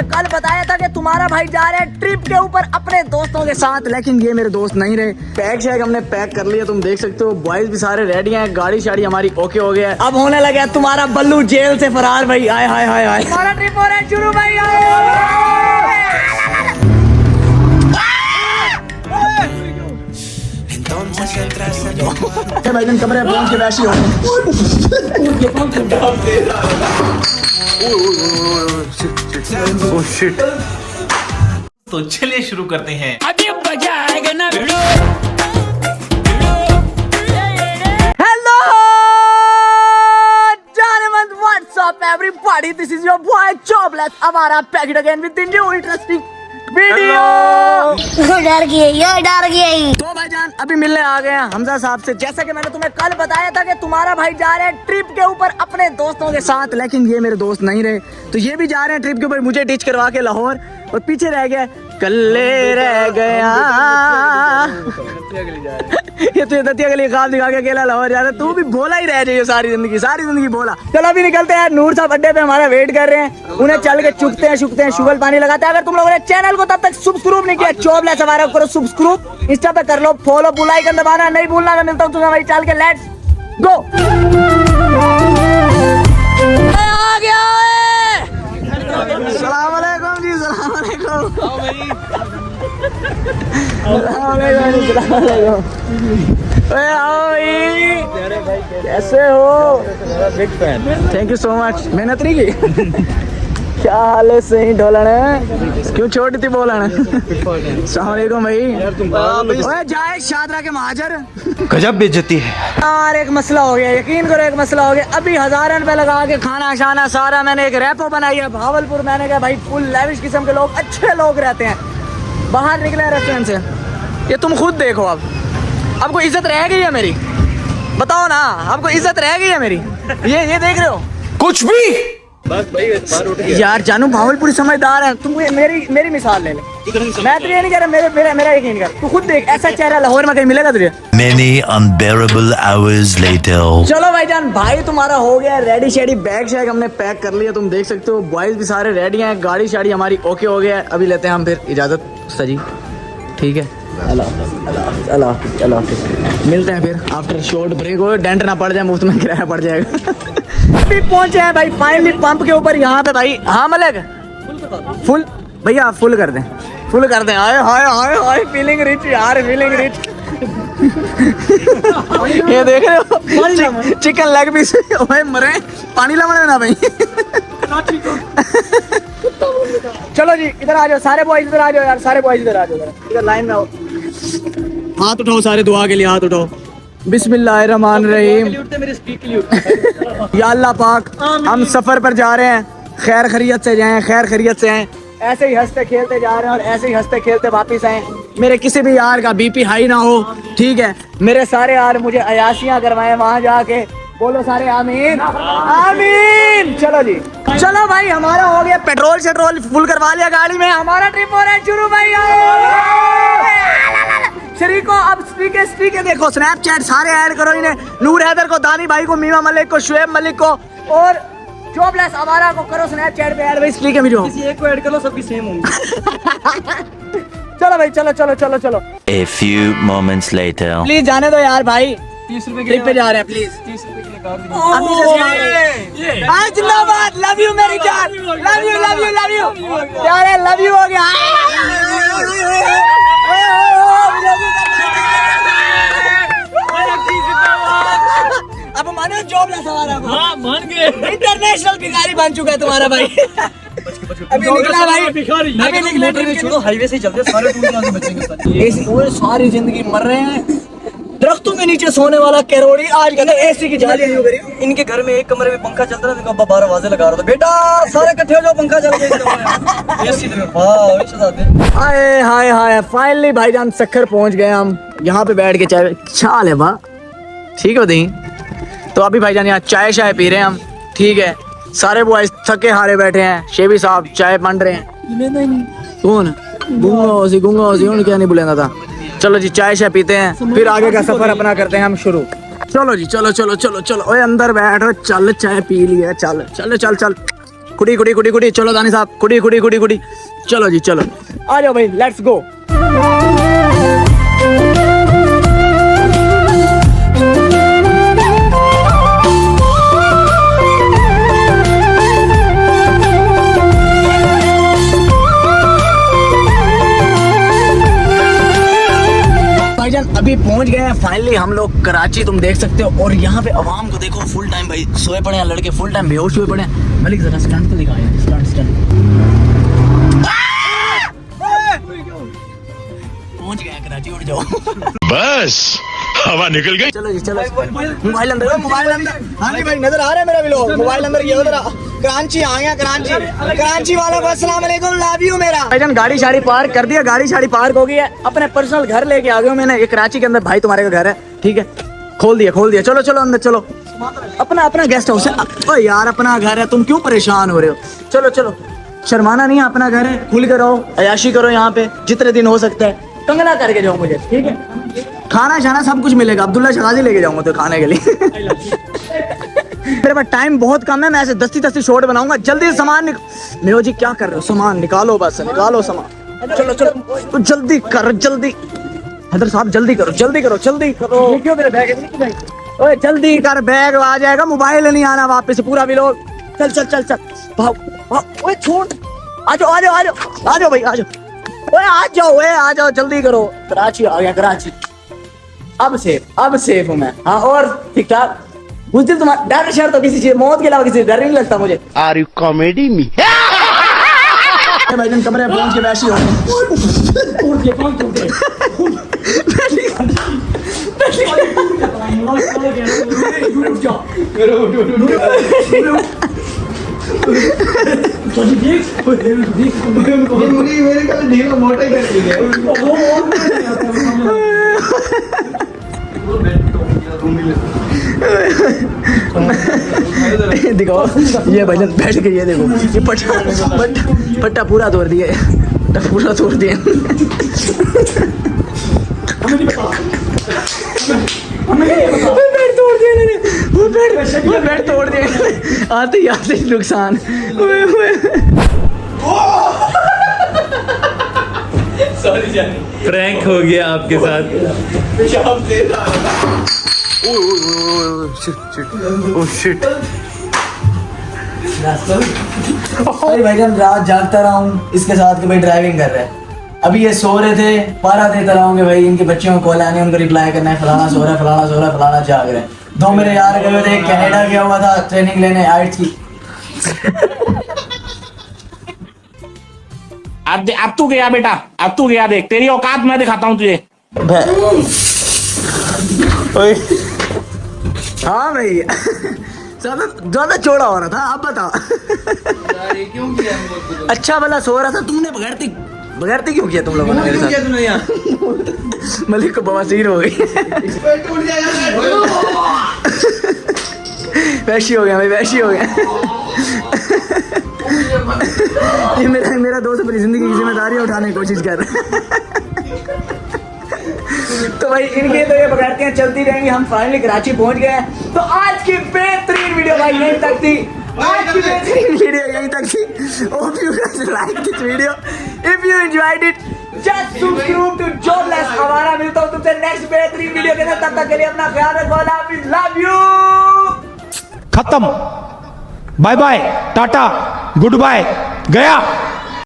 कल बताया था कि तुम्हारा भाई जा रहा है ट्रिप के ऊपर अपने दोस्तों के साथ, लेकिन ये मेरे दोस्त नहीं रहे। पैक शैक हमने पैक कर लिया, तुम देख सकते हो। बॉयज भी सारे रेडी हैं, गाड़ी शाड़ी हमारी ओके हो गया है। अब होने लगा तुम्हारा बल्लू जेल से फरार भाई। आए हाय हाय हाय, हमारा ट्रिप हो रहा है शुरू भाई। भाई कमरे में पहुंच के वैसी हो तो चलिए शुरू करते हैं। अभी मजा आएगा ना। हेलो जानमन, what's up everybody, this is your boy jobless अवारा back again with the new interesting video. डर गई। तो भाईजान अभी मिलने आ गए हैं हमजा साहब से। जैसा कि मैंने तुम्हें कल बताया था कि तुम्हारा भाई जा रहा है ट्रिप के ऊपर अपने दोस्तों के साथ, लेकिन ये मेरे दोस्त नहीं रहे। तो ये भी जा रहे हैं ट्रिप के ऊपर, मुझे टीच करवा के लाहौर, और पीछे रह गया कल्ले रह गया। ये तो दतिया गली ख्वाब दिखा के अकेला लाहौर जा रहा है। तू भी भोला ही रह जाइए सारी जिंदगी भोला। चलो अभी निकलते हैं। नूर साहब अड्डे पे हमारा वेट कर रहे हैं, उन्हें चल के चुकते हैं शुगल पानी लगाते हैं। अगर तुम लोगों ने चैनल को तब तक सब्सक्राइब नहीं किया, जॉबलेस अवारा करो सब्सक्राइब, इंस्टा पे कर लो फॉलो, बेल आइकन दबाना नहीं भूलना। मैं मिलता हूँ तुम्हें भाई, चल के लेट्स गो। आ गया सलाम अलैकुम जी, सलाम अलैकुम। कैसे हो? Big fan, thank you so much. मेहनत नहीं की? क्या हाल है? सही ढोलन है, क्यों छोटी थी बोलन? अस्सलाम वालेकुम भाई। ओए जाए शादरा के महाजर, गजब बेइज्जती है यार। एक मसला हो गया, यकीन करो एक मसला हो गया। अभी 1000 रुपए लगा के खाना शाना सारा मैंने एक रैपो बनाई है भावलपुर। मैंने कहा भाई फुल लेविश किस्म के लोग, अच्छे लोग रहते हैं। बाहर निकले रेस्टोरेंट से, ये तुम खुद देखो। अब आपको इज्जत रह गई है मेरी? बताओ ना, आपको इज्जत रह गई है मेरी? ये देख रहे हो कुछ भी। यार जानू भावलपुरी समझदार है। तुम मेरी मिसाल ले ले। मैं तो ये नहीं कह रहा, मेरा यकीन कर। तू खुद देख, ऐसा चेहरा लाहौर में कहीं मिलेगा तुझे? Many unbearable hours later. चलो भाईजान, भाई तुम्हारा हो गया रेडी शेडी, बैग शैग हमने पैक कर लिया, तुम देख सकते हो। बॉयज भी सारे रेडी हैं, गाड़ी शाड़ी हमारी ओके हो गया है। अभी लेते हैं हम फिर इजाजत सजी, ठीक है? अल्लाह मिलते हैं फिर आफ्टर शॉर्ट ब्रेक। हो डेंट ना पड़ जाए, मुफ्त में किराया पड़ जाएगा। अभी पहुंचे हैं भाई फाइनली पंप के ऊपर यहाँ पे भाई। हाँ मलिक, फुल भैया, फुल कर दें, फुल कर दें। हाय हाय हाय हाय, फीलिंग रिच यार, फीलिंग रिच। ये देख रहे हो चिकन लेग पीस, ओए मरे पानी लमने ना भाई। चलो जी इधर आ जाओ, सारे बॉयज इधर आ जाओ यार, सारे बॉयज इधर आ जाओ, इधर लाइन में आओ। हाथ उठाओ सारे, दुआ के लिए हाथ उठाओ। बिस्मिल्लाहिर्रहमानिर्रहीम। या अल्लाह पाक, हम सफर पर जा रहे हैं, खैर खैरियत से जाएं, खैर खैरियत से आएं। ऐसे ही हंसते खेलते जा रहे हैं और ऐसे ही हंसते खेलते वापस आए। मेरे किसी भी यार का बीपी हाई ना हो, ठीक है? मेरे सारे यार मुझे अयाशियां करवाएं वहां जाके। बोलो सारे आमीन आमीन। चलो जी, चलो भाई, हमारा हो गया पेट्रोल शेट्रोल फुल करवा लिया गाड़ी में। हमारा ट्रिप हो रहा है शुरू भाई। शरीको अब स्पीकर देखो, स्नैपचैट सारे ऐड करो इन्हें। नूर हैदर को, दानी भाई को, मीमा मलिक को, शुएब मलिक को और जॉबलेस अवारा को करो स्नैपचैट पे ऐड भाई। स्पीकर में जो किसी एक को ऐड करो, सबकी सेम होंगी। चलो भाई, चलो चलो चलो चलो। A few moments later. Please जाने दो यार भाई, 30 रुपए ट्रिप पे जा रहे हैं, प्लीज 30 रुपए के लिए कर दीजिए। आज जिंदाबाद, लव यू मेरी जान, love you love you love you यार, लव यू हो गया। अब मानो जॉबलेस हमारा, हाँ मान गए, इंटरनेशनल भिखारी बन चुका है तुम्हारा भाई। अभी निकला भाई, अभी निकला, छोड़ो हाईवे से चलते, सारे टूर बचेंगे। सारी जिंदगी मर रहे हैं दरख्तों के नीचे सोने वाला कैरोड़ी। आज कल एसी की जाली यूं करी। इनके घर में एक कमरे में पंखा चलता था, अब्बा 12 वाजे लगा रहा था। बेटा सारे इकट्ठे हो जाओ, पंखा चल गया एसी में। हाय हाय हाय, फाइनली भाईजान सक्खर पहुंच गए हम। यहाँ पे बैठ के चाय छा ले बा, ठीक है दही। तो अभी भाईजान यहाँ चाय शाय पी रहे हैं हम, ठीक है? सारे बॉयज थके हारे बैठे हैं, शेबी साहब चाय बन रहे हैं। कौन गूंगा क्या नहीं बुलाना था। चलो जी चाय शाय पीते हैं, फिर आगे का सफर अपना करते हैं हम शुरू। चलो जी, चलो चलो चलो चलो। ओए अंदर बैठो, चल चाय पी लिया, चल चल चल चल। कुड़ी कुड़ी कुड़ी कुड़ी, चलो दानी साहब, कुड़ी कुड़ी कुड़ी कुड़ी, चलो जी चलो, आ जाओ भाई, लेट्स गो। अभी पहुंच गए हैं फाइनली हम लोग कराची, तुम देख सकते हो। और यहाँ पे आवाम को देखो, फुल टाइम भाई सोए पड़े हैं लड़के, फुल टाइम बेहोश हुए पड़े हैं। मलिक जरा स्टंट तो दिखाया, स्टंट पहुंच गए हैं कराची, उठ जाओ। बस हवा निकल गई। चलो जी चलो, मोबाइल अंदर, मोबाइल अंदर। हाँ जी भाई, नजर आ रहा है मेरा व्लॉग, मोबाइल अंदर। ये उधर कराची आ गया, कराची वालों को अस्सलाम वालेकुम, लव यू मेरा भाईजान। गाड़ी शाड़ी पार्क कर दिया, गाड़ी शाड़ी पार्क हो गई है, अपने पर्सनल घर लेके आ गया हूँ मैंने। ये कराची के अंदर भाई तुम्हारे का घर है, ठीक है, खोल दिया। चलो चलो अंदर चलो, अपना गेस्ट हाउस है। ओ यार अपना घर है, तुम क्यों परेशान हो रहे हो? चलो चलो, शर्माना नहीं है, अपना घर है, खुल कर रहो, अयाशी करो यहाँ पे जितने दिन हो सकता है, कंगना करके जाओ मुझे, ठीक है। खाना शाना सब कुछ मिलेगा, अब्दुल्ला शगाजी लेके जाऊंगा तो खाने के लिए। मेरे पास टाइम बहुत कम है, मैं ऐसे दस्ती शॉट बनाऊंगा, जल्दी से सामान मेरे जी क्या कर रहे हो, सामान निकालो, बस निकालो सामान। चलो चलो तो जल्दी कर, जल्दी हैदर साहब, जल्दी करो। क्यों मेरे बैग है? ओए जल्दी कर, बैग आ जाएगा, मोबाइल नहीं आना वापस, पूरा भी लोग। चल भाग, ओए छोड़, आ जाओ भाई, आ जाओ, ओए आ जाओ, जल्दी करो। कराची आ गया, कराची अब सेफ हूँ मैं। हाँ और ठीक ठाक। उस दिन तुम्हारा डर शर तो किसी चीज, मौत के अलावा किसी डर नहीं लगता मुझे। Are you comedy me? भाईजान कमरे में पहुंच के वैसे हो दिखाओ ये भाईजान बैठ के, ये देखो, ये पट्टा पूरा तोड़ दिया, पूरा तोड़ दिया। बेड तोड़ दिया, आते ही नुकसान। सॉरी जान, प्रैंक हो गया आपके साथ। शिट भाईजान, रात जागता रहा हूँ इसके साथ कि भाई ड्राइविंग कर रहे हैं। अभी ये सो रहे थे, पारा देता रहा हूँ कि भाई इनके बच्चों को कॉल आने, उनको रिप्लाई करना है, फलाना सो रहा है, फलाना जाग रहे हैं। दो मेरे यार गए थे, कनाडा गया हुआ था ट्रेनिंग लेने आइट्स की। अब तू गया बेटा, अब तू गया, देख तेरी औकात मैं दिखाता हूँ तुझे। हाँ भाई ज्यादा चौड़ा हो रहा था, आप बताओ। अच्छा भला सो रहा था, तुमने बगैरती क्यों किया तुम लोगों ने मेरे साथ? मलिक को बवासीर हो गई। वैशी हो गया भाई, वैशी हो गया। ये मेरा दोस्त अपनी जिंदगी की जिम्मेदारी उठाने की कोशिश कर रहा है। तो भाई इनके तो ये बगैरतियां चलती रहेंगी। हम फाइनली कराची पहुंच गए हैं। तो आज की बेहतरीन वीडियो भाई यहीं तक थी, आज की बेहतरीन वीडियो यहीं तक थी। Hope you guys like this video. If you enjoyed it, just subscribe to Jobless Awara। मिलता हूँ तुमसे नेक्स्ट बेहतरीन वीडियो के साथ, तब तक के लिए अपना ख्याल रखो। Love you. खत्म, bye bye, tata, goodbye, गया।